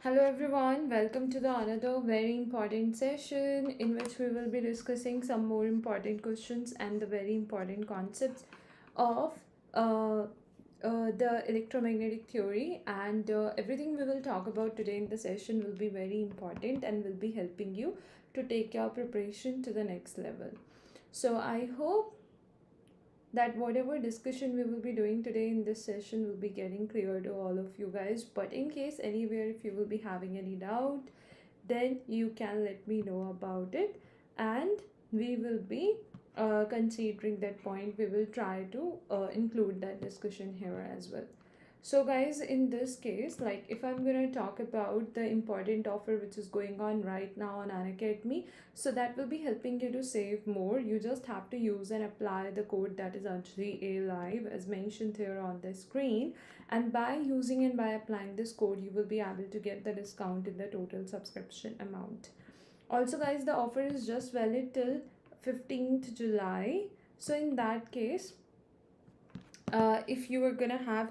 Hello everyone, welcome to the another very important session in which we will be discussing some more important questions and the very important concepts of uh, the electromagnetic theory, and everything we will talk about today in the session will be very important and will be helping you to take your preparation to the next level. So I hope that whatever discussion we will be doing today in this session will be getting clear to all of you guys. But in case anywhere if you will be having any doubt, then you can let me know about it, and we will be considering that point. We will try to include that discussion here as well. So guys, in this case, like if I'm going to talk about the important offer which is going on right now on Unacademy, so that will be helping you to save more. You just have to use and apply the code that is actually a live as mentioned here on the screen, and by using and by applying this code you will be able to get the discount in the total subscription amount. Also guys, the offer is just valid till 15th July. So in that case, if you are gonna have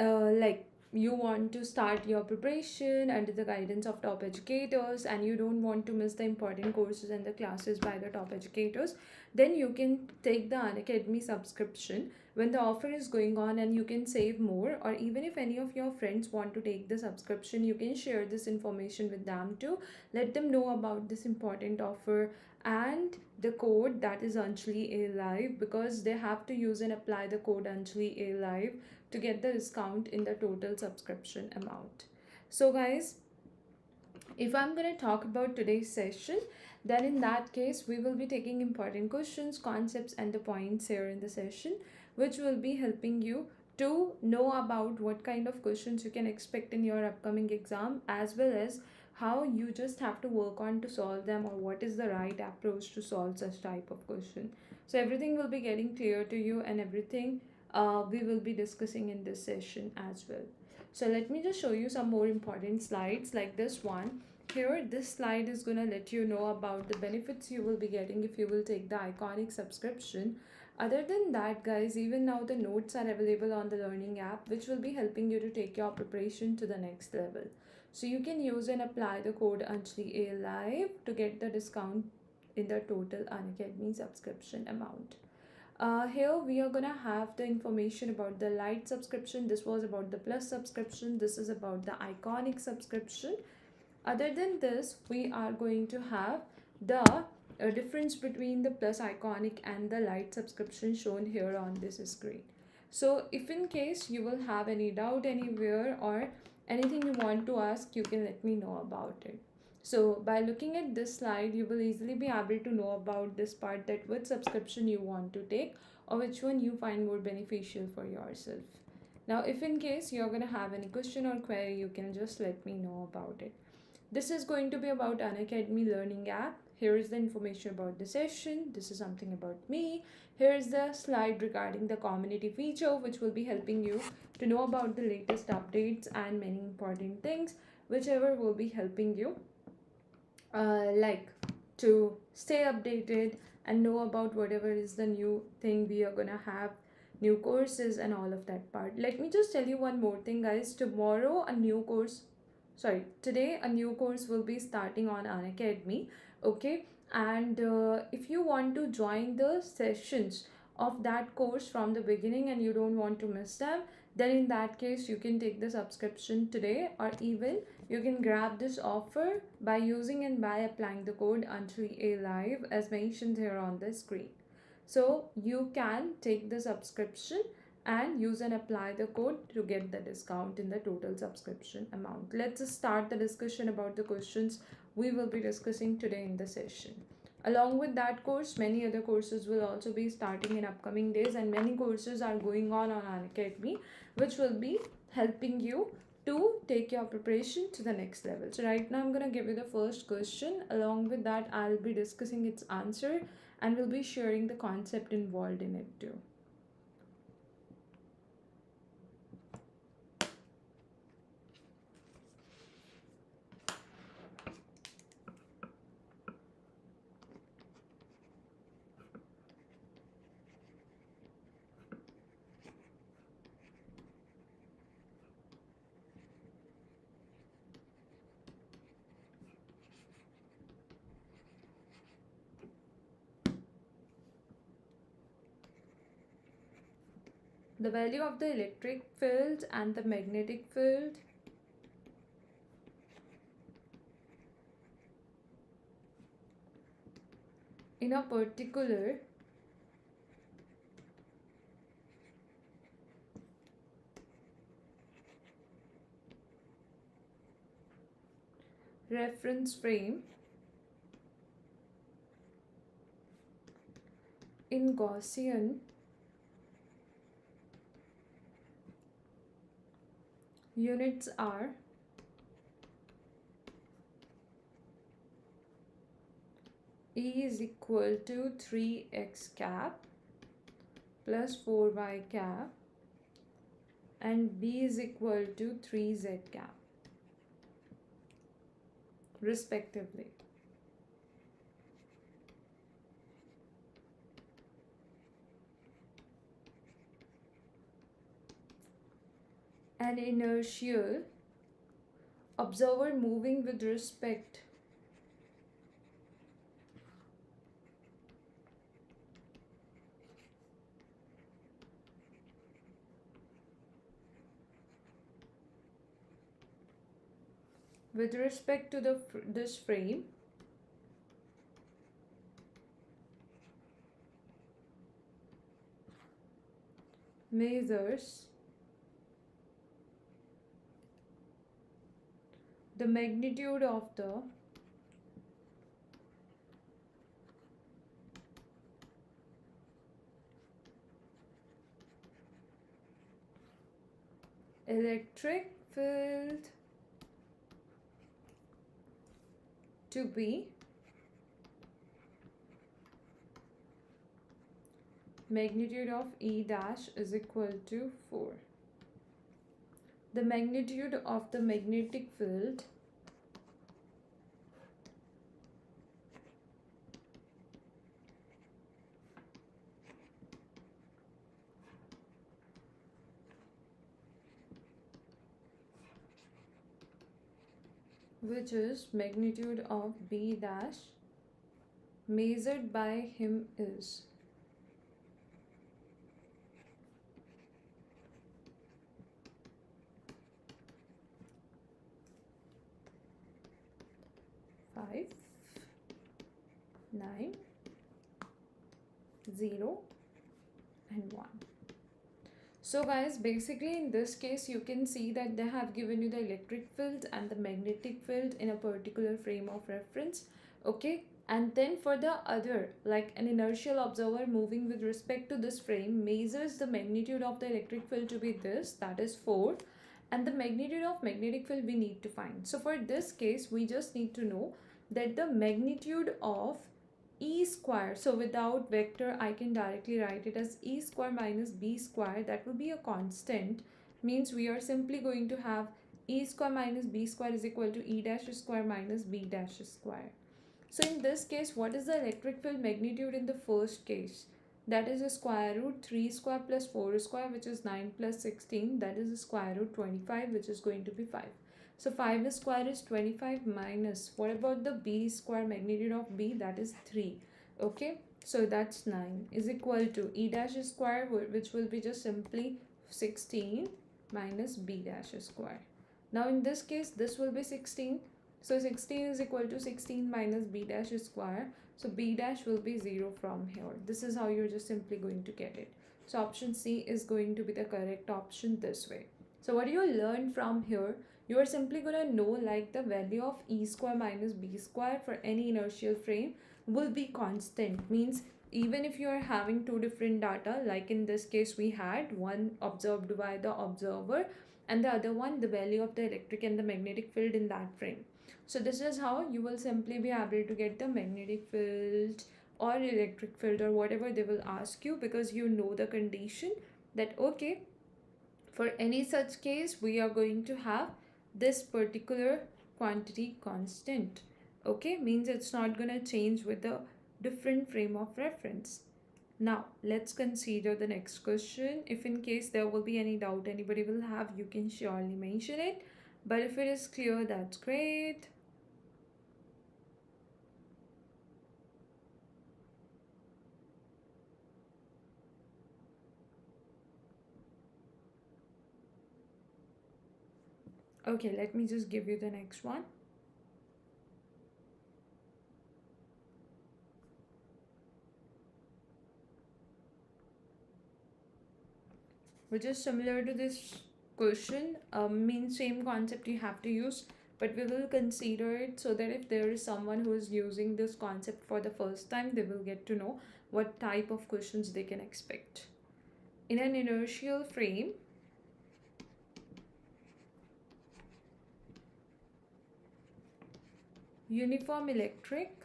like you want to start your preparation under the guidance of top educators and you don't want to miss the important courses and the classes by the top educators, then you can take the Unacademy subscription when the offer is going on and you can save more. Or even if any of your friends want to take the subscription, you can share this information with them to let them know about this important offer and the code that is Anjali A Live, because they have to use and apply the code Anjali A Live to get the discount in the total subscription amount. So guys, if I'm going to talk about today's session, then in that case we will be taking important questions, concepts and the points here in the session, which will be helping you to know about what kind of questions you can expect in your upcoming exam, as well as how you just have to work on to solve them, or what is the right approach to solve such type of question. So everything will be getting clear to you, and everything we will be discussing in this session as well. So let me just show you some more important slides like this one. Here, this slide is going to let you know about the benefits you will be getting if you will take the iconic subscription. Other than that guys, even now the notes are available on the learning app, which will be helping you to take your preparation to the next level. So you can use and apply the code Anjali A Live to get the discount in the total Unacademy subscription amount. Here we are gonna have the information about the light subscription. This was about the plus subscription. This is about the iconic subscription. Other than this, we are going to have the difference between the plus, iconic and the light subscription shown here on this screen. So if in case you will have any doubt anywhere or anything you want to ask, you can let me know about it. So by looking at this slide, you will easily be able to know about this part, that which subscription you want to take or which one you find more beneficial for yourself. Now, if in case you're going to have any question or query, you can just let me know about it. This is going to be about Unacademy Learning app. Here is the information about the session. This is something about me. Here is the slide regarding the community feature, which will be helping you to know about the latest updates and many important things, whichever will be helping you like to stay updated and know about whatever is the new thing we are gonna have, new courses and all of that part. Let me just tell you one more thing guys. Today a new course will be starting on Unacademy. Okay, and if you want to join the sessions of that course from the beginning and you don't want to miss them, then in that case you can take the subscription today, or even you can grab this offer by using and by applying the code Anjali A Live as mentioned here on the screen. So you can take the subscription and use and apply the code to get the discount in the total subscription amount. Let's start the discussion about the questions we will be discussing today in the session. Along with that course, many other courses will also be starting in upcoming days, and many courses are going on Unacademy, which will be helping you to take your preparation to the next level. So right now I'm going to give you the first question. Along with that, I'll be discussing its answer and will be sharing the concept involved in it too. The value of the electric field and the magnetic field in a particular reference frame in Gaussian units are E is equal to 3x cap plus 4y cap and B is equal to 3z cap respectively. An inertial observer moving with respect to this frame measures the magnitude of the electric field to be magnitude of E dash is equal to 4. The magnitude of the magnetic field which is magnitude of B dash measured by him is 5, 9, 0 and 1. So guys, basically in this case you can see that they have given you the electric field and the magnetic field in a particular frame of reference. Okay, and then for the other, like an inertial observer moving with respect to this frame measures the magnitude of the electric field to be this, that is 4, and the magnitude of magnetic field we need to find. So for this case we just need to know that the magnitude of E square, so without vector I can directly write it as E square minus B square, that will be a constant, means we are simply going to have E square minus B square is equal to E dash square minus B dash square. So in this case, what is the electric field magnitude in the first case? That is a square root 3 square plus 4 square, which is 9 plus 16, that is a square root 25, which is going to be 5. So 5 square is 25 minus, what about the B square magnitude of B, that is 3. Okay, so that's 9 is equal to E dash square, which will be just simply 16 minus B dash square. Now in this case, this will be 16. So 16 is equal to 16 minus B dash square. So B dash will be 0 from here. This is how you're just simply going to get it. So option C is going to be the correct option this way. So what do you learn from here? You are simply going to know like the value of E square minus B square for any inertial frame will be constant. Means even if you are having two different data, like in this case we had one observed by the observer and the other one the value of the electric and the magnetic field in that frame. So this is how you will simply be able to get the magnetic field or electric field or whatever they will ask you, because you know the condition that okay, for any such case we are going to have this particular quantity constant. Okay, means it's not going to change with the different frame of reference. Now let's consider the next question. If in case there will be any doubt anybody will have, you can surely mention it, but if it is clear, that's great. Okay, let me just give you the next one. Which is similar to this question. Means same concept you have to use, but we will consider it so that if there is someone who is using this concept for the first time, they will get to know what type of questions they can expect. In an inertial frame, uniform electric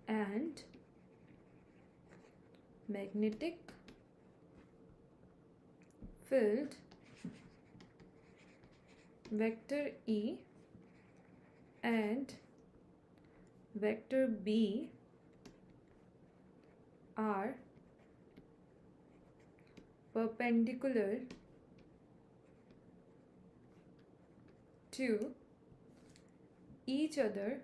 and magnetic field vector E and vector B are perpendicular to each other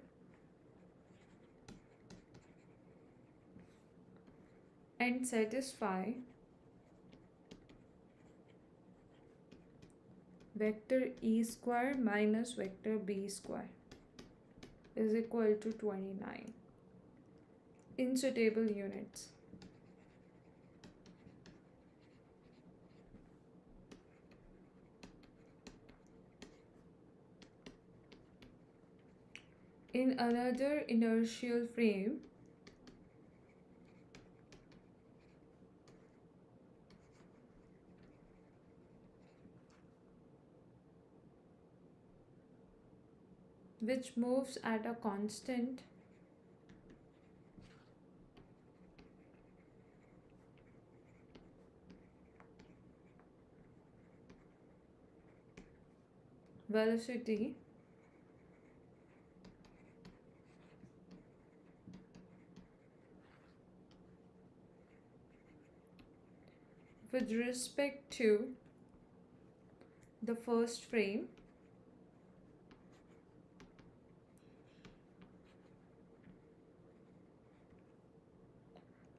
and satisfy vector E square minus vector B square is equal to 29 in suitable units. In another inertial frame, which moves at a constant velocity, with respect to the first frame,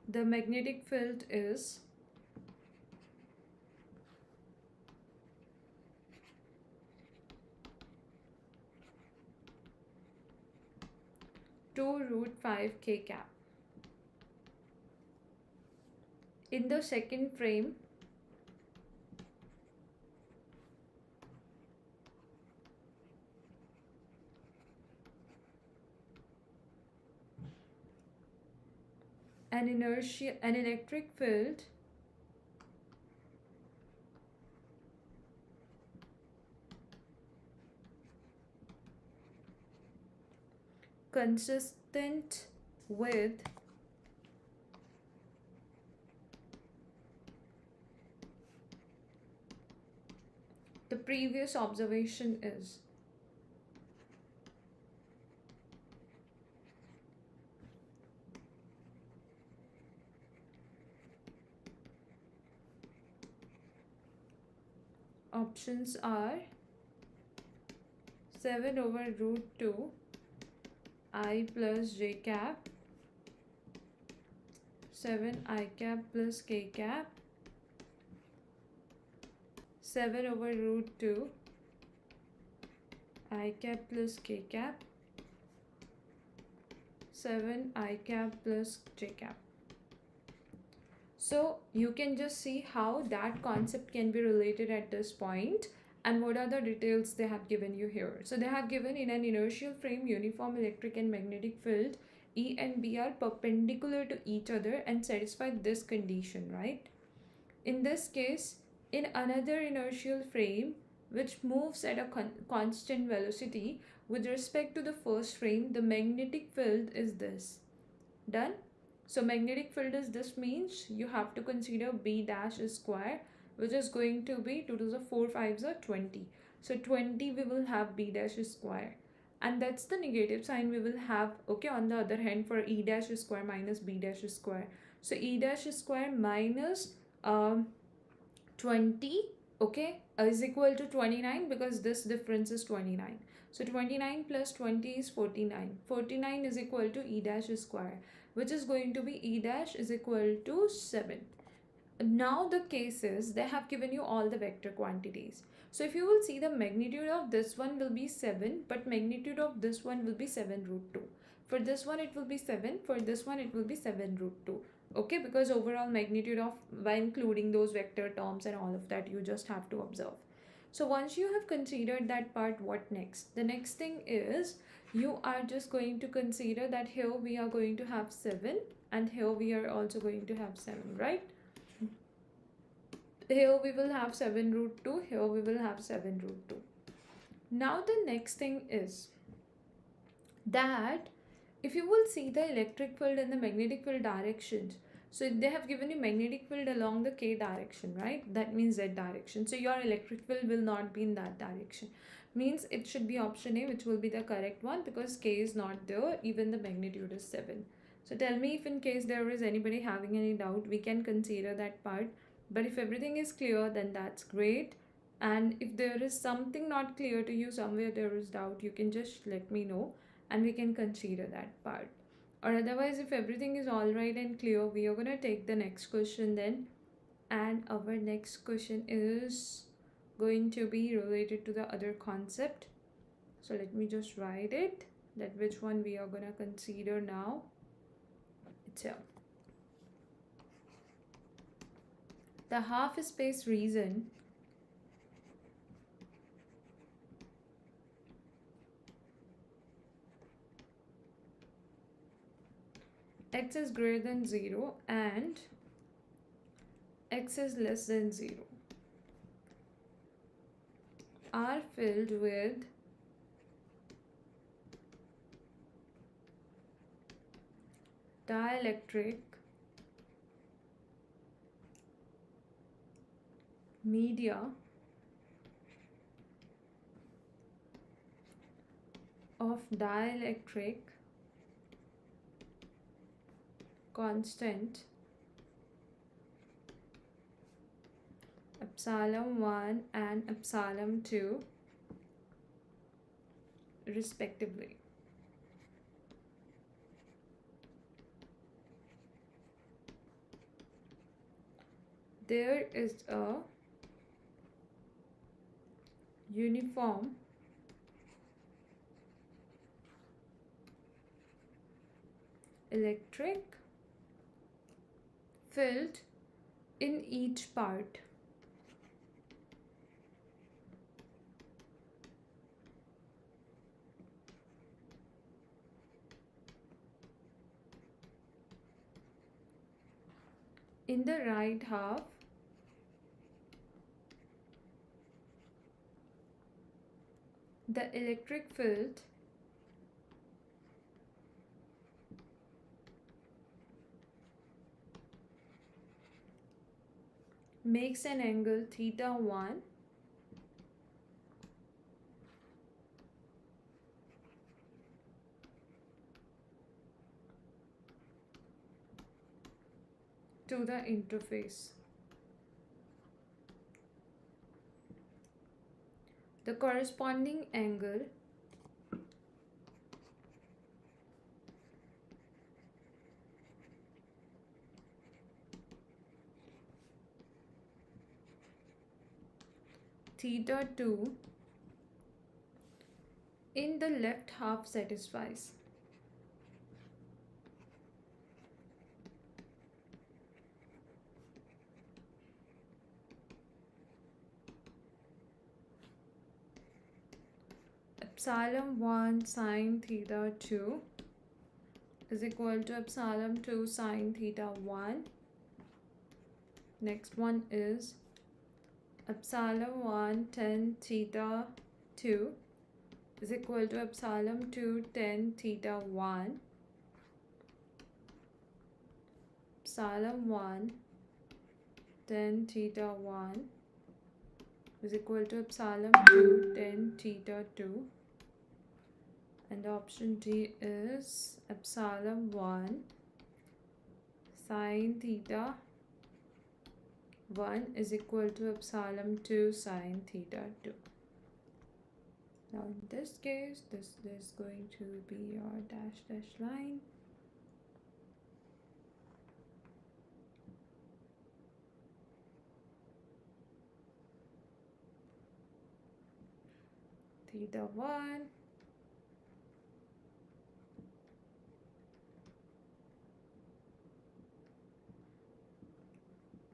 the magnetic field is (2√5 k cap). In the second frame, an electric field consistent with the previous observation is options are 7/√2 I plus j cap, 7 I cap plus k cap, 7/√2 I cap plus k cap, 7 I cap plus j cap. So you can just see how that concept can be related at this point and what are the details they have given you here. So they have given in an inertial frame, uniform electric and magnetic field E and B are perpendicular to each other and satisfy this condition, right? In this case, in another inertial frame which moves at a constant velocity, with respect to the first frame, the magnetic field is this. Done? So magnetic field is this, means you have to consider B dash is square, which is going to be 2 to the 4 5s are 20. So 20 we will have B dash is square, and that's the negative sign we will have, okay, on the other hand for E dash is square minus B dash is square. So E dash is square minus 20, okay, is equal to 29 because this difference is 29. So 29 plus 20 is 49. 49 is equal to E dash is square. which is going to be E dash is equal to 7. Now the case is they have given you all the vector quantities. So if you will see, the magnitude of this one will be 7, but magnitude of this one will be 7 root 2. For this one it will be 7, for this one it will be 7 root 2. Okay, because overall magnitude of, by including those vector terms and all of that, you just have to observe. So once you have considered that part, what next? The next thing is you are just going to consider that here we are going to have 7 and here we are also going to have 7, right? Here we will have 7 root 2, here we will have 7 root 2. Now the next thing is that if you will see the electric field and the magnetic field directions, so they have given you magnetic field along the k direction, right? That means z direction. So your electric field will not be in that direction. Means it should be option A, which will be the correct one, because k is not there, even the magnitude is 7. So tell me if in case there is anybody having any doubt, we can consider that part. But if everything is clear, then that's great. And if there is something not clear to you, somewhere there is doubt, you can just let me know and we can consider that part. Or otherwise, if everything is all right and clear, we are going to take the next question then. And our next question is going to be related to the other concept. So let me just write it, that which one we are going to consider now. It's here. The half space region x is greater than 0 and x is less than 0 are filled with dielectric media of dielectric constant epsilon 1 and epsilon 2 respectively. There is a uniform electric field in each part. In the right half, the electric field makes an angle theta 1 to the interface. The corresponding angle theta 2 in the left half satisfies. Epsilon 1 sine theta 2 is equal to epsilon 2 sine theta 1. Next one is epsilon 1 tan theta 2 is equal to epsilon 2 tan theta 1. Epsilon 1 tan theta 1 is equal to epsilon 2 tan theta 2. And the option D is epsilon 1 sine theta 1 is equal to epsilon 2 sine theta 2. Now in this case, this is going to be your dash line. theta 1,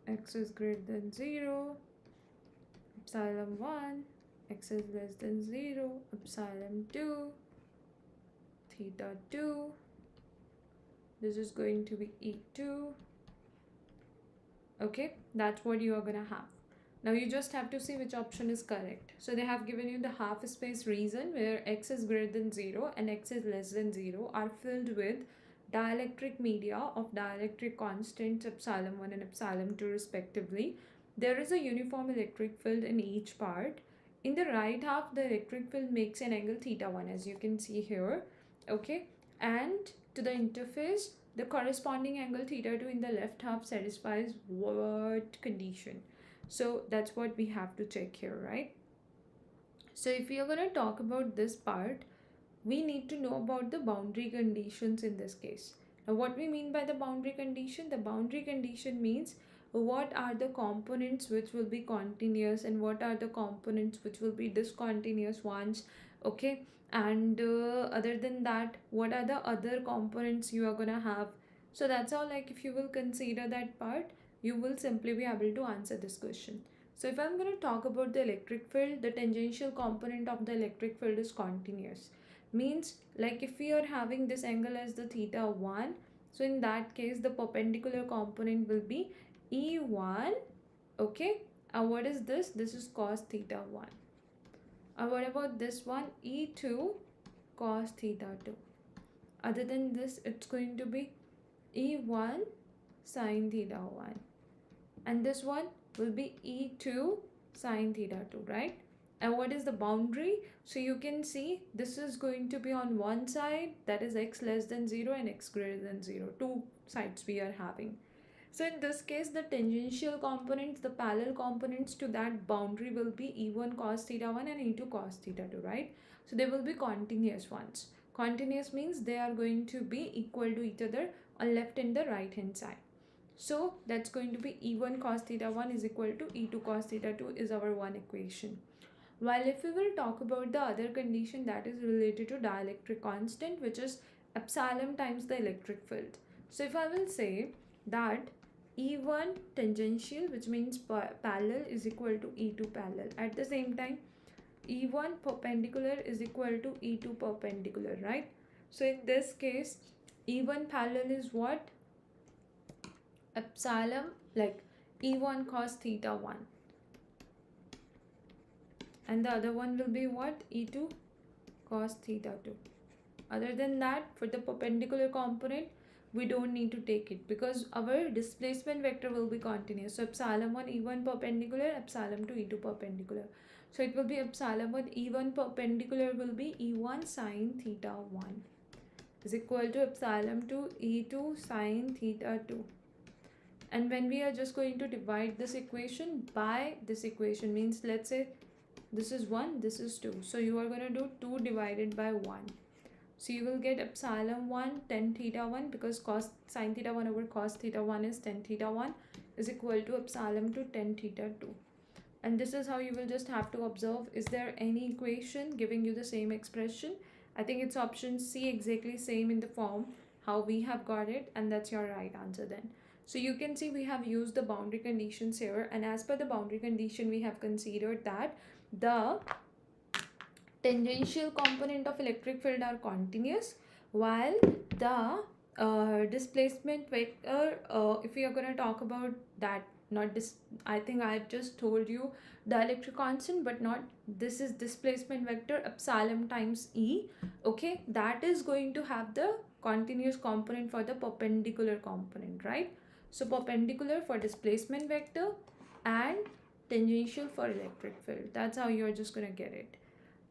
x is greater than 0, epsilon 1, x is less than 0, epsilon 2, theta 2, this is going to be E2. Okay, that's what you are gonna have. Now you just have to see which option is correct. So they have given you the half space region where x is greater than 0 and x is less than 0 are filled with dielectric media of dielectric constants epsilon 1 and epsilon 2 respectively. There is a uniform electric field in each part. In the right half, the electric field makes an angle theta 1 as you can see here. Okay, and to the interface, the corresponding angle theta 2 in the left half satisfies what condition? So that's what we have to check here, right? So if we are going to talk about this part, we need to know about the boundary conditions in this case. Now what we mean by the boundary condition? The boundary condition means what are the components which will be continuous and what are the components which will be discontinuous ones. Okay, and other than that, what are the other components you are gonna have? So that's how, like, if you will consider that part, you will simply be able to answer this question. So if I'm going to talk about the electric field, the tangential component of the electric field is continuous. Means, like, if we are having this angle as the theta 1, so in that case the perpendicular component will be E1. Okay, what is this? This is cos theta 1. What about this one? E2 cos theta 2. Other than this, it's going to be E1 sin theta 1, and this one will be E2 sin theta 2, right? And what is the boundary? So you can see this is going to be on one side, that is x less than 0 and x greater than 0. Two sides we are having. So in this case, the tangential components, the parallel components to that boundary will be E1 cos theta 1 and E2 cos theta 2, right? So they will be continuous ones. Continuous means they are going to be equal to each other on left and the right hand side. So that's going to be E1 cos theta 1 is equal to E2 cos theta 2 is our one equation. While if we will talk about the other condition that is related to dielectric constant, which is epsilon times the electric field. So if I will say that E1 tangential, which means parallel, is equal to E2 parallel. At the same time, E1 perpendicular is equal to E2 perpendicular, right? So in this case, E1 parallel is what? Epsilon, like E1 cos theta 1. And the other one will be what? E2 cos theta 2. Other than that, for the perpendicular component, we don't need to take it because our displacement vector will be continuous. So epsilon 1 E1 perpendicular, epsilon 2 E2 perpendicular. So it will be epsilon 1 E1 perpendicular will be E1 sin theta 1 is equal to epsilon 2 E2 sin theta 2. And when we are just going to divide this equation by this equation, means let's say this is 1, this is 2. So you are going to do 2 divided by 1. So you will get epsilon 1 tan theta 1 because cos sin theta 1 over cos theta 1 is tan theta 1 is equal to epsilon 2 tan theta 2. And this is how you will just have to observe, is there any equation giving you the same expression? I think it's option C, exactly same in the form how we have got it, and that's your right answer then. So you can see we have used the boundary conditions here, and as per the boundary condition we have considered that the tangential component of electric field are continuous, while the displacement vector, if we are going to talk about that, not this, I think I've just told you the electric constant, but not this is displacement vector epsilon times E. Okay, that is going to have the continuous component for the perpendicular component, right? So perpendicular for displacement vector and tangential for electric field. That's how you're just going to get it.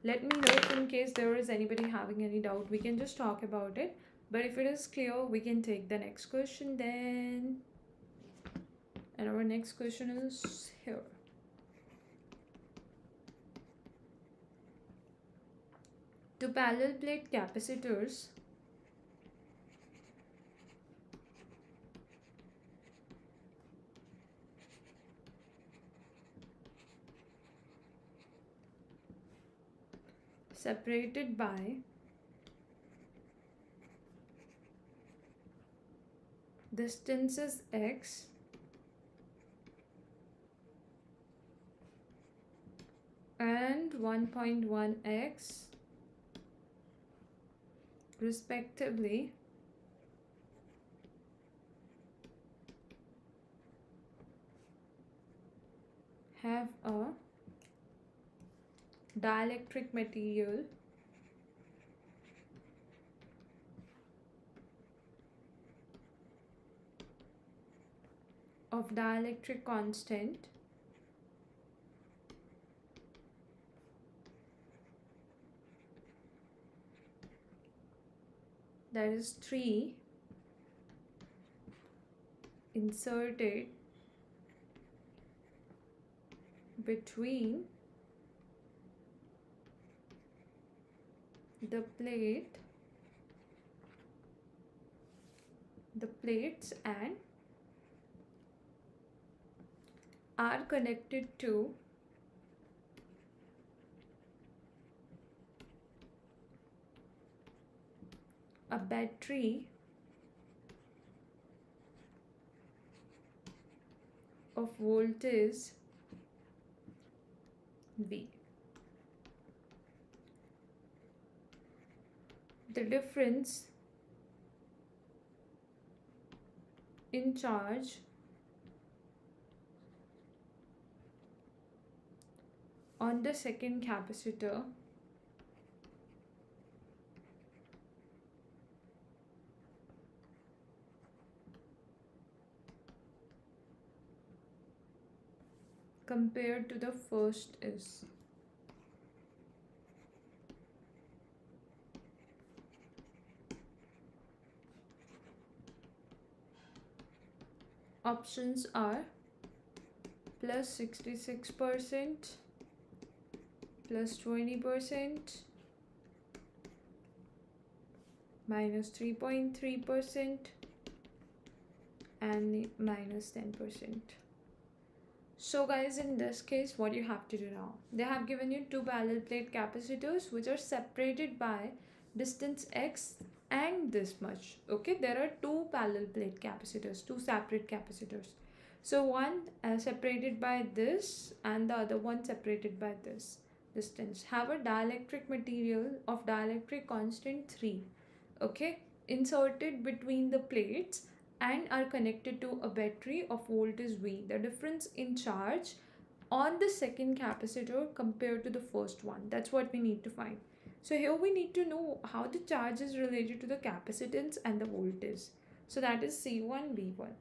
Let me know if in case there is anybody having any doubt, we can just talk about it. But if it is clear, we can take the next question then. And our next question is here. To parallel plate capacitors, separated by distances x and 1.1x respectively have a dielectric material of dielectric constant that is 3 inserted between the plates and are connected to a battery of voltage V. The difference in charge on the second capacitor compared to the first is options are plus 66%, plus 20%, minus 3.3%, and minus 10%. So guys, in this case, what you have to do now, they have given you two parallel plate capacitors which are separated by distance x and this much. Okay, there are two parallel plate capacitors, two separate capacitors. So one separated by this and the other one separated by this distance have a dielectric material of dielectric constant 3, okay, inserted between the plates and are connected to a battery of voltage V. The difference in charge on the second capacitor compared to the first one, that's what we need to find. So here we need to know how the charge is related to the capacitance and the voltage. So that is C1 V1.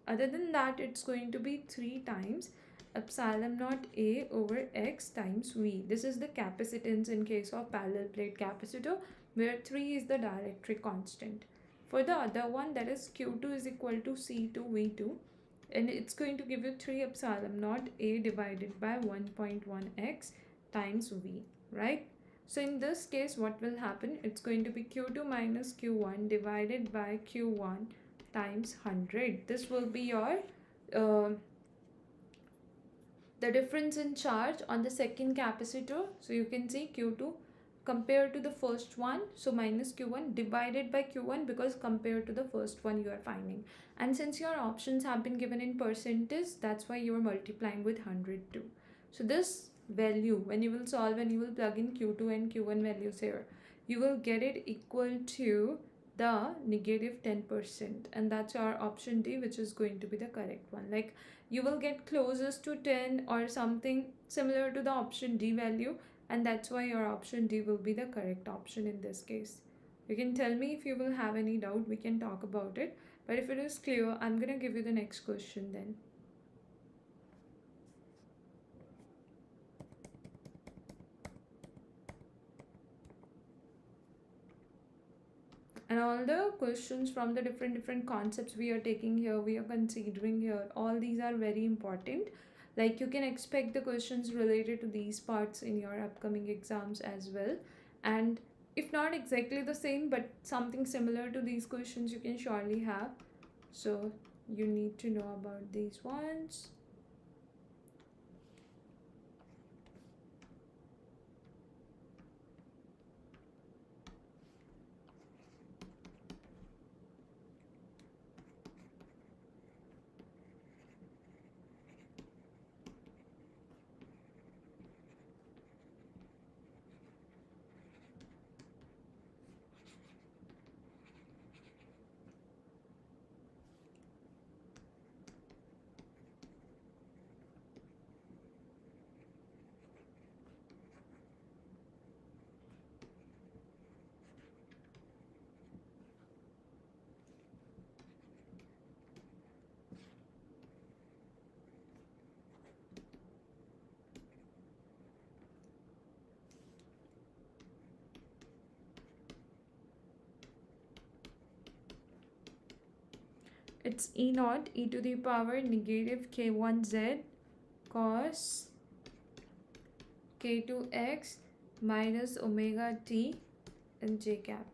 Other than that, it's going to be 3 times epsilon naught A over X times V. This is the capacitance in case of parallel plate capacitor, where 3 is the dielectric constant. For the other one, that is Q2 is equal to C2 V2, and it's going to give you 3 epsilon naught A divided by 1.1x times V, right? So in this case, what will happen? It's going to be Q2 minus Q1 divided by Q1 times 100. This will be your the difference in charge on the second capacitor. So you can see Q2 compared to the first one, so minus Q1 divided by Q1, because compared to the first one you are finding. And since your options have been given in percentage, that's why you are multiplying with 100 too. So this value, when you will solve and you will plug in Q2 and Q1 values here, you will get it equal to the negative 10%, and that's our option D, which is going to be the correct one. Like, you will get closest to 10 or something similar to the option D value, and that's why your option D will be the correct option in this case. You can tell me if you will have any doubt, we can talk about it. But if it is clear, I'm gonna give you the next question then. And all the questions from the different concepts we are taking here, we are considering here, all these are very important. Like, you can expect the questions related to these parts in your upcoming exams as well. And if not exactly the same, but something similar to these questions you can surely have. So you need to know about these ones. It's E naught e to the power negative k1z cos k2x minus omega t and j cap.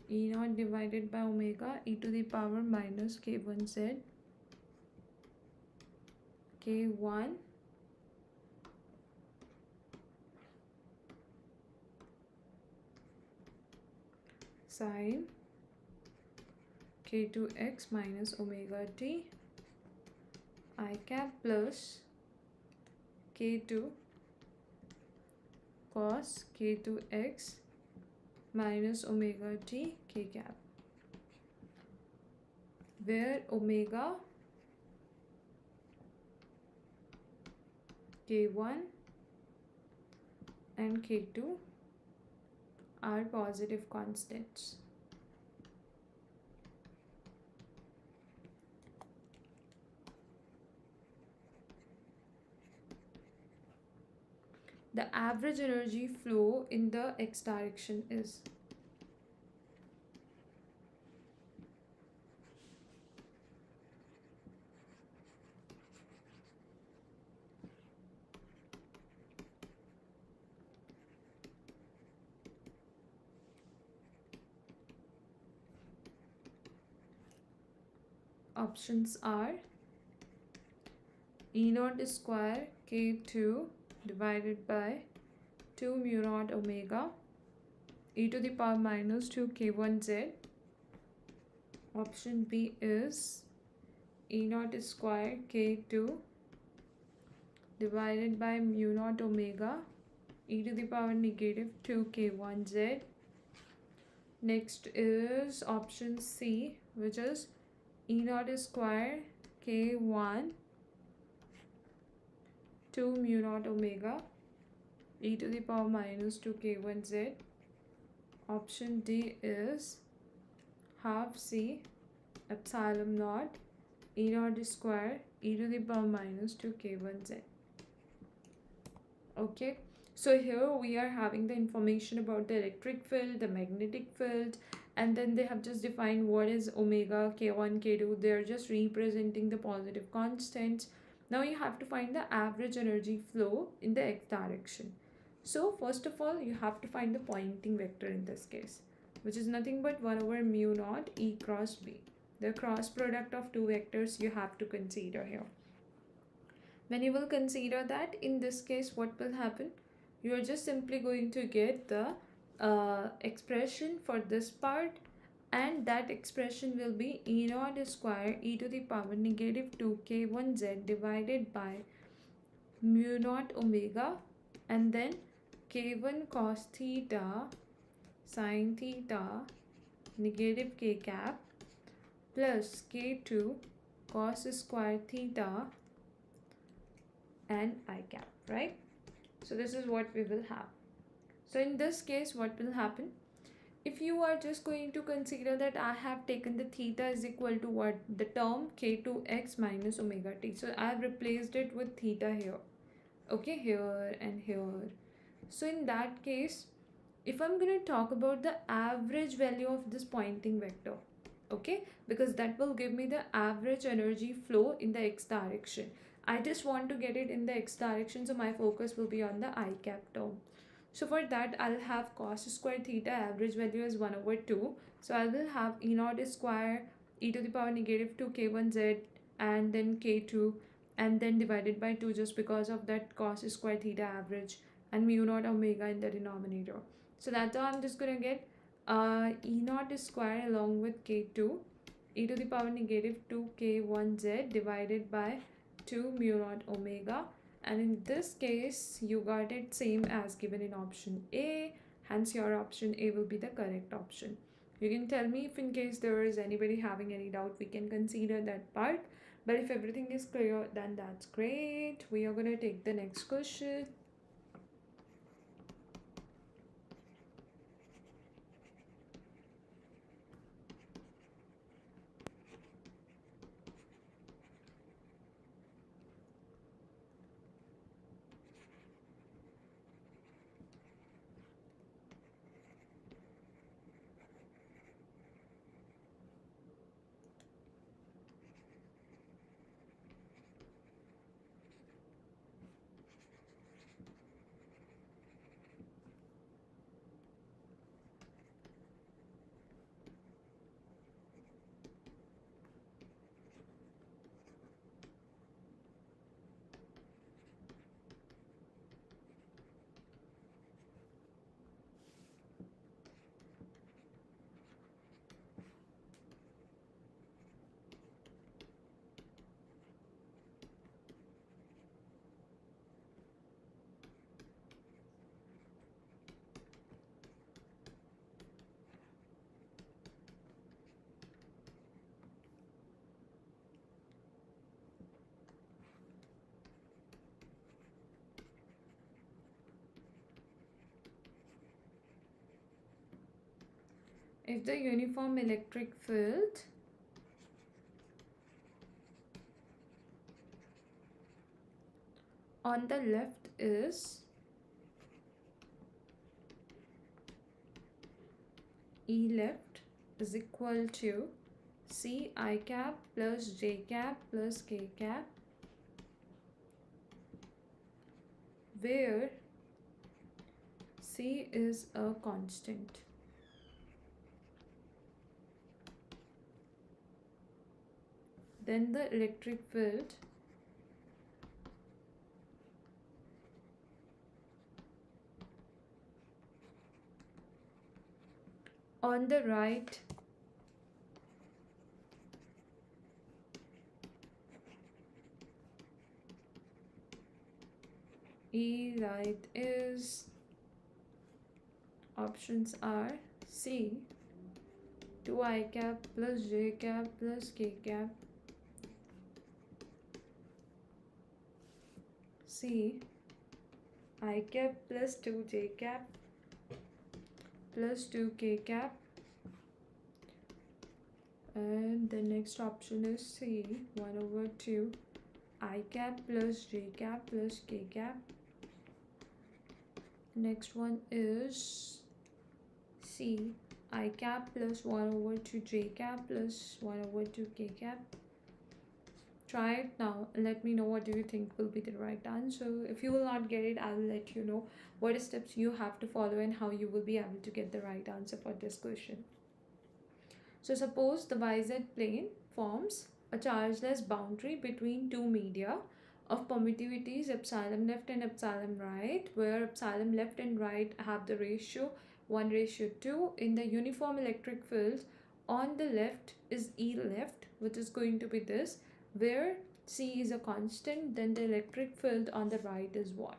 E naught divided by omega e to the power minus k1z k1 sine k2x minus omega t I cap plus k2 cos k2x minus omega t k cap, where omega k1 and k2 are positive constants. The average energy flow in the x direction is options are E naught square k2 divided by 2 mu naught omega e to the power minus 2 k1z. Option B is E naught square k2 divided by mu naught omega e to the power negative 2 k1z. Next is option C, which is E naught square k1 2 mu naught omega e to the power minus 2 k1z. Option D is half C epsilon naught E naught square e to the power minus 2 k1z. Okay, so here we are having the information about the electric field, the magnetic field, and then they have just defined what is omega, k1, k2. They are just representing the positive constants. Now you have to find the average energy flow in the x direction. So first of all, you have to find the pointing vector in this case, which is nothing but 1 over mu naught E cross B. The cross product of two vectors you have to consider here. When you will consider that, in this case, what will happen? You are just simply going to get the expression for this part, and that expression will be E naught square e to the power negative 2 k1z divided by mu naught omega and then k1 cos theta sin theta negative k cap plus k2 cos square theta and I cap, right? So this is what we will have. So in this case, what will happen? If you are just going to consider that I have taken the theta is equal to what? The term k2x minus omega t. So I have replaced it with theta here. Okay, here and here. So in that case, if I'm going to talk about the average value of this pointing vector, okay, because that will give me the average energy flow in the x direction. I just want to get it in the x direction, so my focus will be on the I cap term. So for that, I'll have cos square theta average value is 1 over 2. So I will have E naught square e to the power negative 2 k1z and then k2 and then divided by 2 just because of that cos square theta average and mu naught omega in the denominator. So that's how I'm just going to get E naught square along with k2 e to the power negative 2 k1z divided by 2 mu naught omega, and in this case you got it same as given in option A, hence your option A will be the correct option. You can tell me if in case there is anybody having any doubt, we can consider that part, but if everything is clear, then that's great. We are going to take the next question. If the uniform electric field on the left is E left is equal to C I cap plus J cap plus K cap, where C is a constant. Then the electric field on the right E right is, options are C 2I cap plus J cap plus K cap, C I cap plus 2J cap plus 2K cap, and the next option is C 1/2 I cap plus J cap plus K cap. Next one is C I cap plus 1/2 J cap plus 1/2 K cap. Try it now and let me know what do you think will be the right answer. If you will not get it, I will let you know what steps you have to follow and how you will be able to get the right answer for this question. So suppose the YZ plane forms a chargeless boundary between two media of permittivities epsilon left and epsilon right, where epsilon left and right have the ratio 1:2. In the uniform electric field, on the left is E left, which is going to be this, where C is a constant. Then the electric field on the right is what?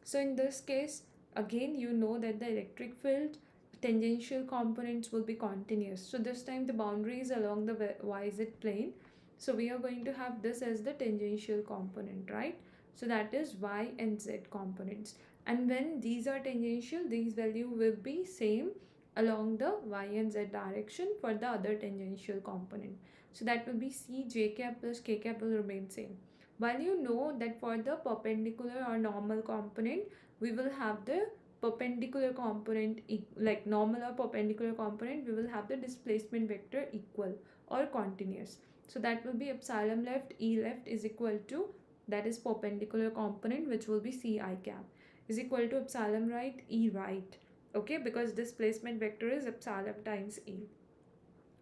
So in this case, again, you know that the electric field tangential components will be continuous. So this time the boundary is along the YZ plane. So we are going to have this as the tangential component, right? So that is Y and Z components. And when these are tangential, these value will be same along the Y and Z direction for the other tangential component. So that will be C J cap plus K cap will remain same. While you know that for the perpendicular or normal component, we will have the perpendicular component, like normal or perpendicular component, we will have the displacement vector equal or continuous. So that will be epsilon left E left is equal to, that is perpendicular component, which will be C I cap, is equal to epsilon right E right. Okay, because displacement vector is epsilon times E.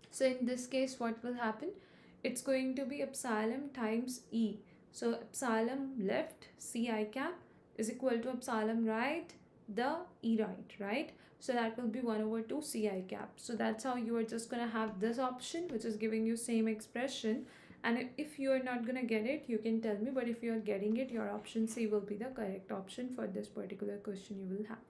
So in this case, what will happen? It's going to be epsilon times E. So epsilon left C I cap is equal to epsilon right the E right? So that will be 1/2 CI cap. So that's how you are just going to have this option, which is giving you same expression. And if you are not going to get it, you can tell me. But if you are getting it, your option C will be the correct option for this particular question you will have.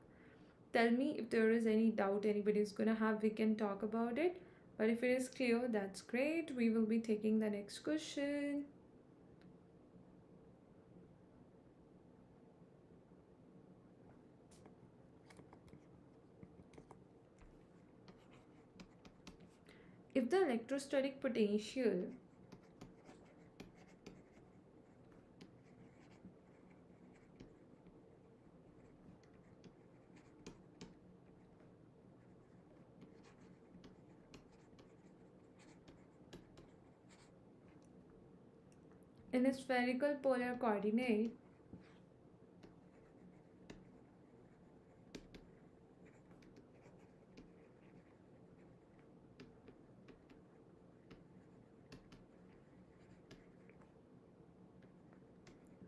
Tell me if there is any doubt anybody is going to have, we can talk about it. But if it is clear, that's great. We will be taking the next question. If the electrostatic potential in a spherical polar coordinate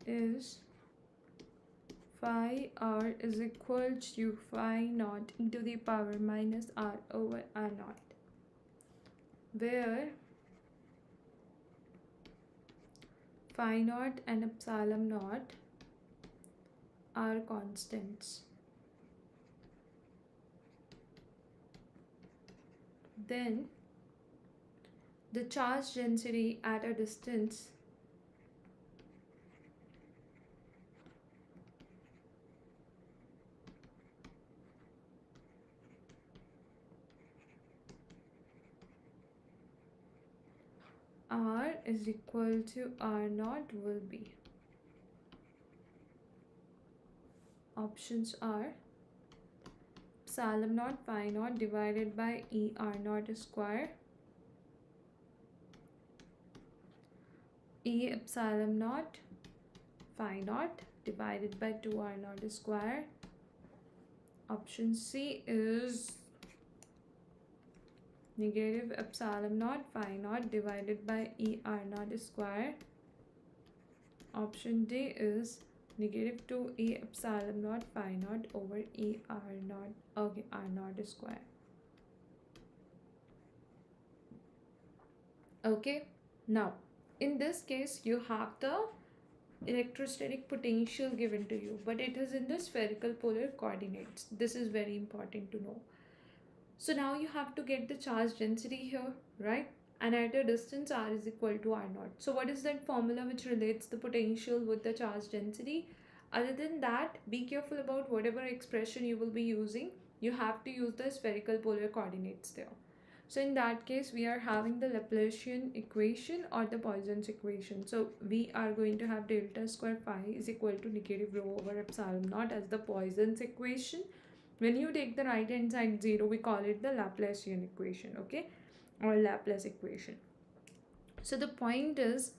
is phi r is equal to phi naught e to the power minus r over r naught, where phi naught and epsilon naught are constants. Then the charge density at a distance R is equal to R naught will be, options are epsilon naught phi naught divided by E R naught square, E epsilon naught phi naught divided by 2R naught square. Option C is negative epsilon naught phi naught divided by E R naught square. Option D is negative 2E epsilon naught phi naught over E R naught, okay, R naught square. Okay, now in this case you have the electrostatic potential given to you, but it is in the spherical polar coordinates. This is very important to know. So now you have to get the charge density here, right? And at a distance R is equal to R naught. So what is that formula which relates the potential with the charge density? Other than that, be careful about whatever expression you will be using. You have to use the spherical polar coordinates there. So in that case, we are having the Laplacian equation or the Poisson's equation. So we are going to have delta square phi is equal to negative rho over epsilon naught as the Poisson's equation. When you take the right hand side 0, we call it the Laplacian equation, okay, or Laplace equation. So the point is,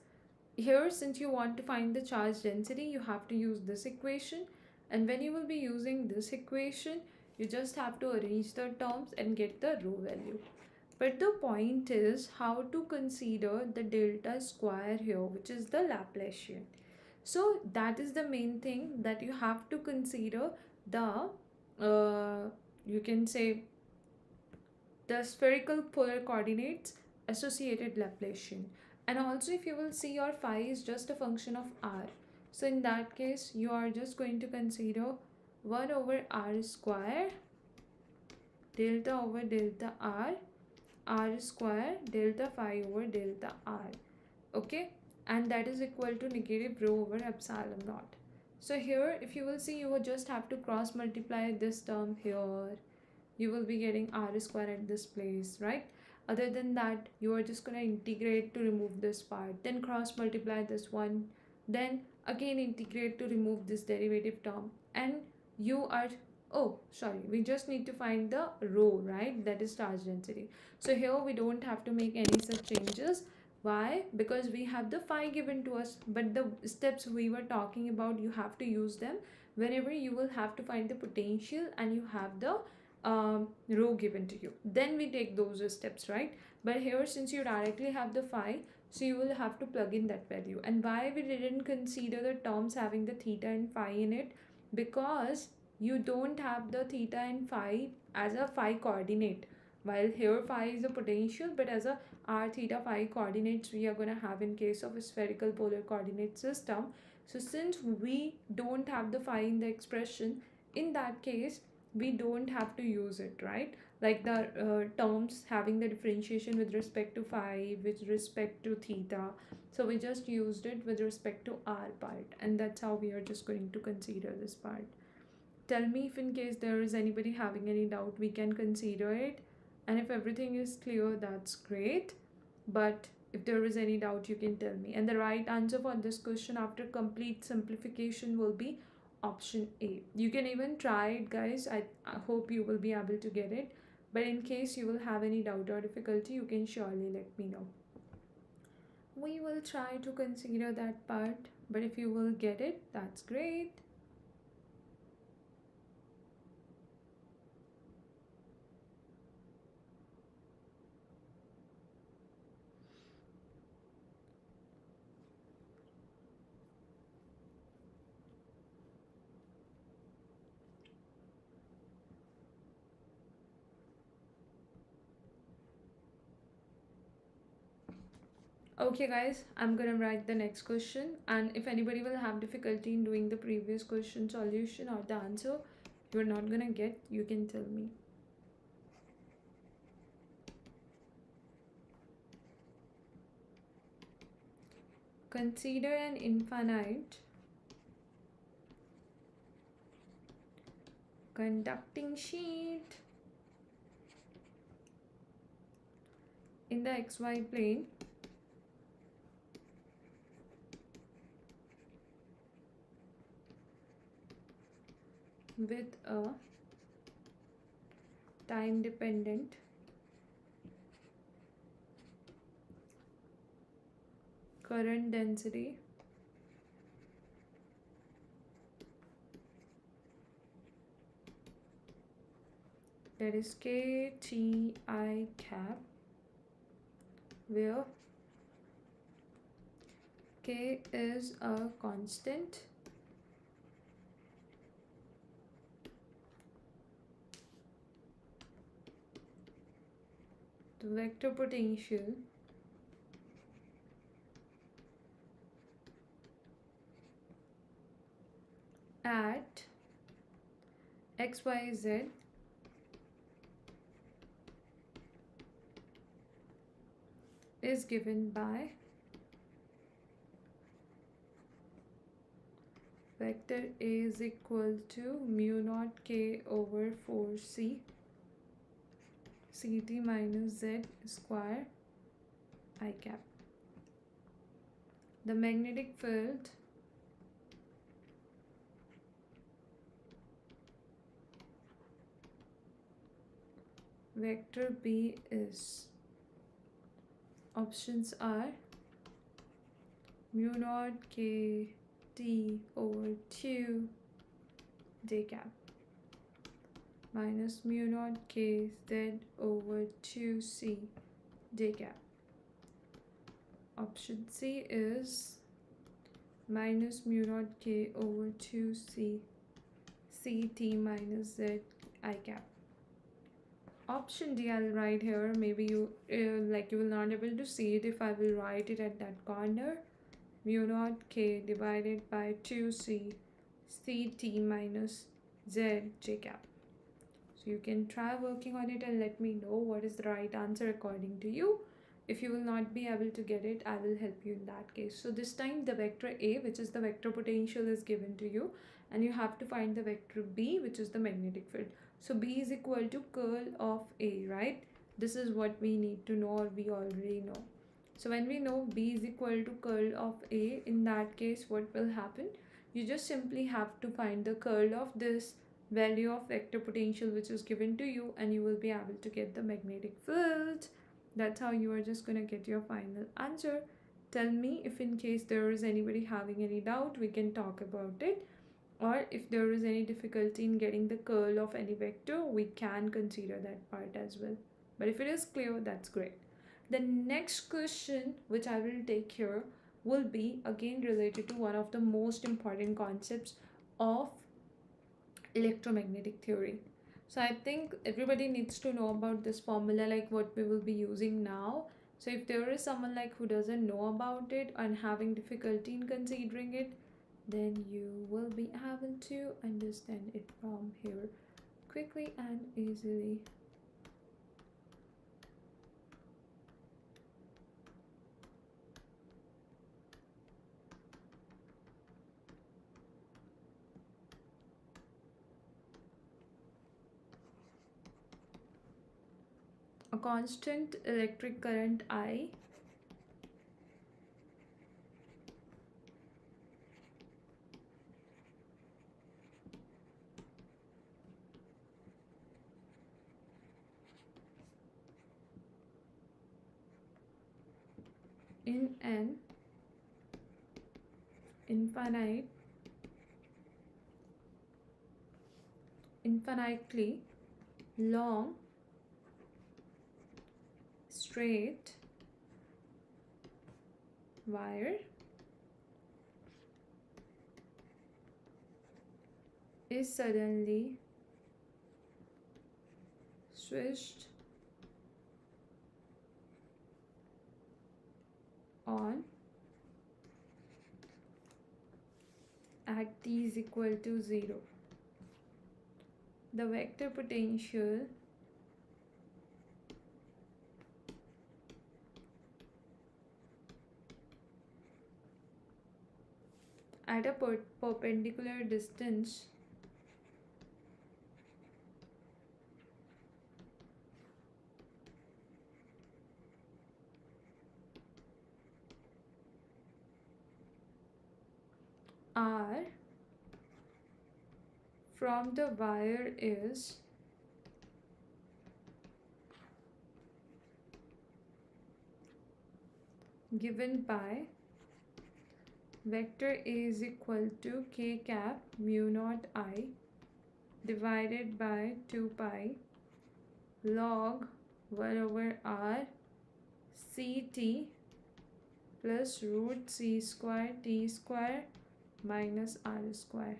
here since you want to find the charge density, you have to use this equation, and when you will be using this equation, you just have to arrange the terms and get the rho value. But the point is how to consider the delta square here, which is the Laplacian. So that is the main thing, that you have to consider the you can say the spherical polar coordinates associated Laplacian. And also if you will see, your phi is just a function of r. So in that case, you are just going to consider 1 over r square delta over delta r square delta phi over delta r, okay, and that is equal to negative rho over epsilon naught. So here if you will see, you will just have to cross multiply this term here. You will be getting r square at this place, right? Other than that, you are just going to integrate to remove this part, then cross multiply this one, then again integrate to remove this derivative term, and you are, oh sorry, we just need to find the rho, right? That is charge density. So here we don't have to make any such changes. Why? Because we have the phi given to us, but the steps we were talking about, you have to use them whenever you will have to find the potential and you have the rho given to you. Then we take those steps, right? But here since you directly have the phi, so you will have to plug in that value. And why we didn't consider the terms having the theta and phi in it? Because you don't have the theta and phi as a phi coordinate, while here phi is a potential, but as a r theta phi coordinates we are going to have in case of a spherical polar coordinate system. So since we don't have the phi in the expression, in that case we don't have to use it, right? Like the terms having the differentiation with respect to phi, with respect to theta, so we just used it with respect to r part, and that's how we are just going to consider this part. Tell me if in case there is anybody having any doubt, we can consider it, and if everything is clear, that's great. But if there is any doubt, you can tell me. And the right answer for this question after complete simplification will be option A. You can even try it, guys. I hope you will be able to get it. But in case you will have any doubt or difficulty, you can surely let me know. We will try to consider that part. But if you will get it, that's great. Okay guys, I'm gonna write the next question, and if anybody will have difficulty in doing the previous question solution or the answer you're not gonna get, you can tell me. Consider an infinite conducting sheet in the xy plane with a time dependent current density that is KTI cap, where K is a constant the vector potential at XYZ is given by vector A is equal to mu naught K over 4C Ct minus Z square I cap. The magnetic field vector B is, options are mu naught K T over 2 J cap minus mu naught K Z over 2C J cap. Option C is minus mu naught K over 2C Ct minus Z I cap. Option D I'll write here. Maybe you you will not able to see it if I will write it at that corner. Mu naught K divided by 2C Ct minus Z J cap. So you can try working on it and let me know what is the right answer according to you. If you will not be able to get it, I will help you in that case. So this time the vector A, which is the vector potential, is given to you, and you have to find the vector B, which is the magnetic field. So B is equal to curl of A, right? This is what we need to know, or we already know. So when we know B is equal to curl of A, in that case what will happen? You just simply have to find the curl of this value of vector potential which is given to you, and you will be able to get the magnetic field. That's how you are just gonna get your final answer. Tell me if in case there is anybody having any doubt, we can talk about it. Or if there is any difficulty in getting the curl of any vector, we can consider that part as well. But if it is clear, that's great. The next question which I will take here will be again related to one of the most important concepts of electromagnetic theory. So I think everybody needs to know about this formula, like what we will be using now. So if there is someone like who doesn't know about it and having difficulty in considering it, then you will be able to understand it from here quickly and easily. A constant electric current I in an infinitely long straight wire is suddenly switched on at t is equal to 0. The vector potential at a perpendicular distance r from the wire is given by vector A is equal to k cap mu naught I divided by 2 pi log 1 over r ct plus root c square t square minus r square.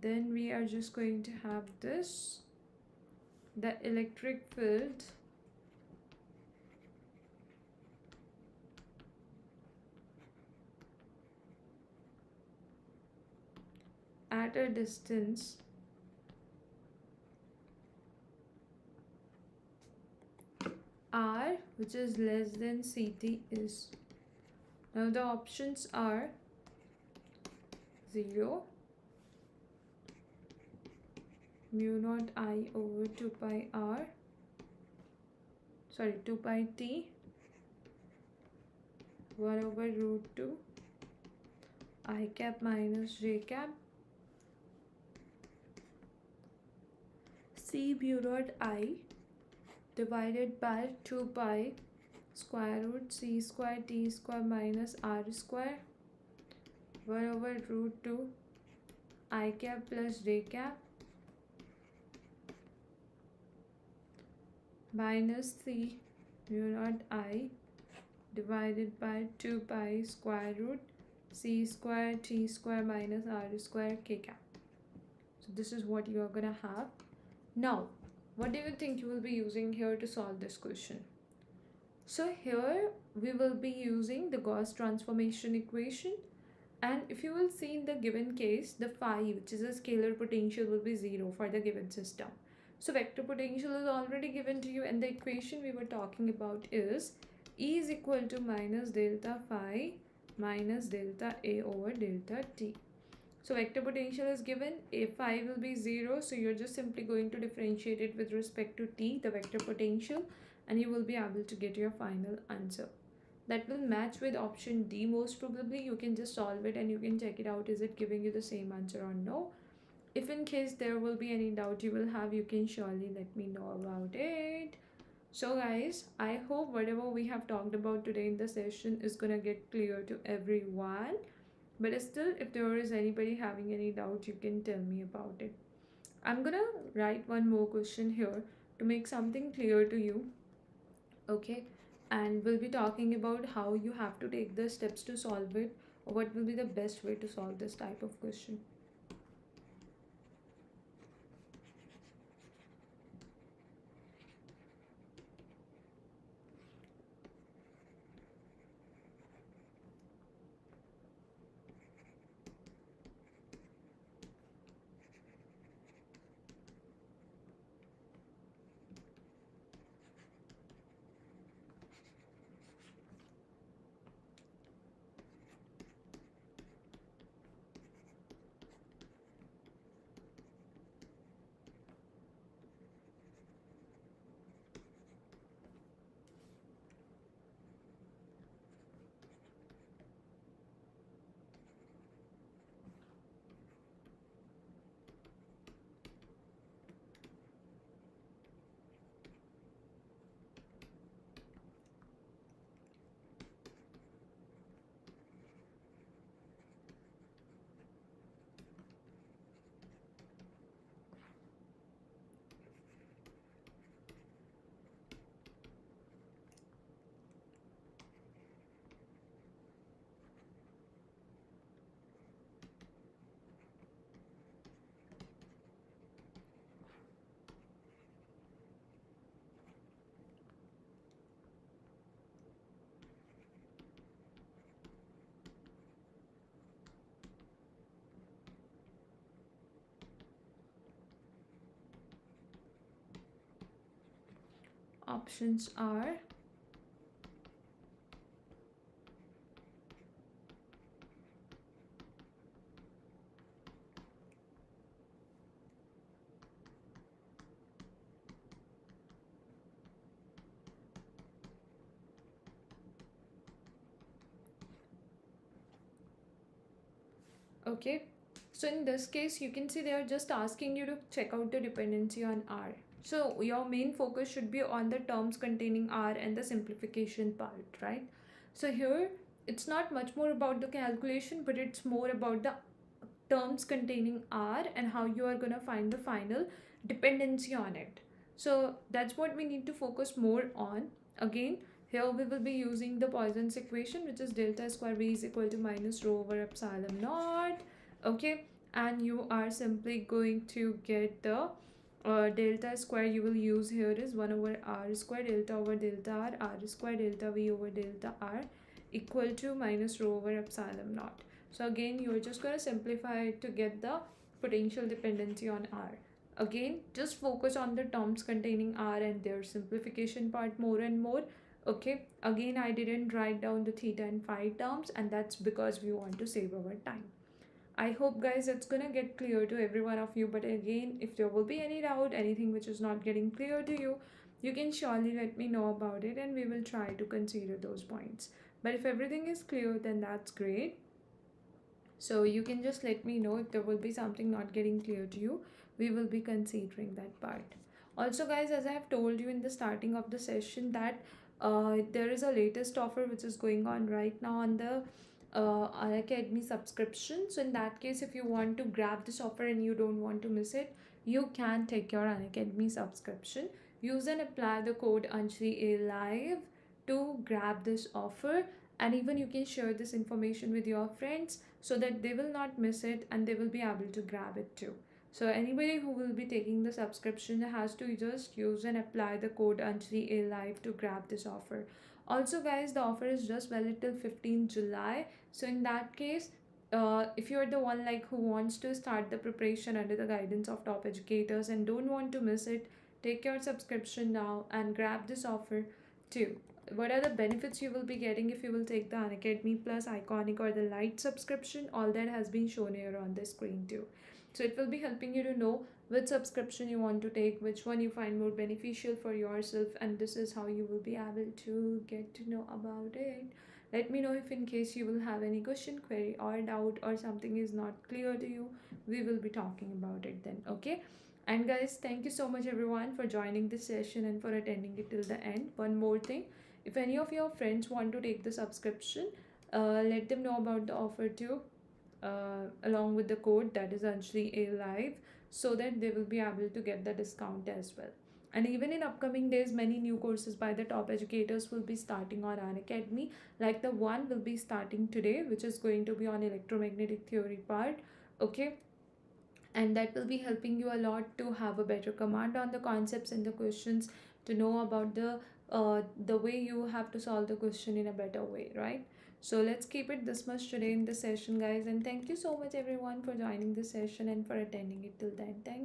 Then we are just going to have this, the electric field at a distance r which is less than ct is. Now the options are 0, mu naught I over 2 pi r, 2 pi t, 1 over root 2 I cap minus j cap, c mu naught I divided by 2 pi square root c square t square minus r square, 1 over root 2 I cap plus j cap minus c mu naught I divided by 2 pi square root c square t square minus r square k cap. So this is what you are gonna have. Now what do you think you will be using here to solve this question? So here we will be using the Gauss transformation equation, and if you will see in the given case, the phi, which is a scalar potential, will be 0 for the given system. So vector potential is already given to you, and the equation we were talking about is E is equal to minus delta phi minus delta A over delta T. So vector potential is given, a phi will be 0, so you're just simply going to differentiate it with respect to t, the vector potential, and you will be able to get your final answer. That will match with option D most probably. You can just solve it and you can check it out, is it giving you the same answer or no. If in case there will be any doubt you will have, you can surely let me know about it. So guys, I hope whatever we have talked about today in the session is gonna get clear to everyone. But still, if there is anybody having any doubt, you can tell me about it. I'm gonna write one more question here to make something clear to you. Okay, and we'll be talking about how you have to take the steps to solve it, or what will be the best way to solve this type of question. Options are okay. So in this case, you can see they are just asking you to check out the dependency on R. So your main focus should be on the terms containing R and the simplification part, right? So here it's not much more about the calculation, but it's more about the terms containing R and how you are going to find the final dependency on it. So that's what we need to focus more on. Again, here we will be using the Poisson's equation, which is delta square V is equal to minus rho over epsilon naught. Okay, and you are simply going to get the delta square you will use here is 1 over r square delta over delta r square delta v over delta r equal to minus rho over epsilon naught. So again, you're just going to simplify it to get the potential dependency on R. Again, just focus on the terms containing R and their simplification part more and more. Okay, again, I didn't write down the theta and phi terms, and that's because we want to save our time. I hope, guys, it's gonna get clear to every one of you. But again, if there will be any doubt, anything which is not getting clear to you, you can surely let me know about it and we will try to consider those points. But if everything is clear, then that's great. So you can just let me know if there will be something not getting clear to you. We will be considering that part. Also, guys, as I have told you in the starting of the session that there is a latest offer which is going on right now on the Unacademy subscription. So in that case, if you want to grab this offer and you don't want to miss it, you can take your Unacademy subscription. Use and apply the code Anjali Live to grab this offer, and even you can share this information with your friends so that they will not miss it and they will be able to grab it too. So anybody who will be taking the subscription has to just use and apply the code Anjali Live to grab this offer. Also, guys, the offer is just valid till 15 July. So in that case, if you're the one like who wants to start the preparation under the guidance of top educators and don't want to miss it, take your subscription now and grab this offer too. What are the benefits you will be getting if you will take the Unacademy Plus, Iconic or the Lite subscription? All that has been shown here on the screen too. So it will be helping you to know which subscription you want to take, which one you find more beneficial for yourself, and this is how you will be able to get to know about it. Let me know if in case you will have any question, query or doubt or something is not clear to you. We will be talking about it then, okay? And guys, thank you so much everyone for joining this session and for attending it till the end. One more thing, if any of your friends want to take the subscription, let them know about the offer too, along with the code that is Anjali Live, so that they will be able to get the discount as well. And even in upcoming days, many new courses by the top educators will be starting on Unacademy. Like the one will be starting today, which is going to be on electromagnetic theory part. Okay, and that will be helping you a lot to have a better command on the concepts and the questions, to know about the way you have to solve the question in a better way, right? So let's keep it this much today in the session, guys, and thank you so much everyone for joining the session and for attending it till then. Thank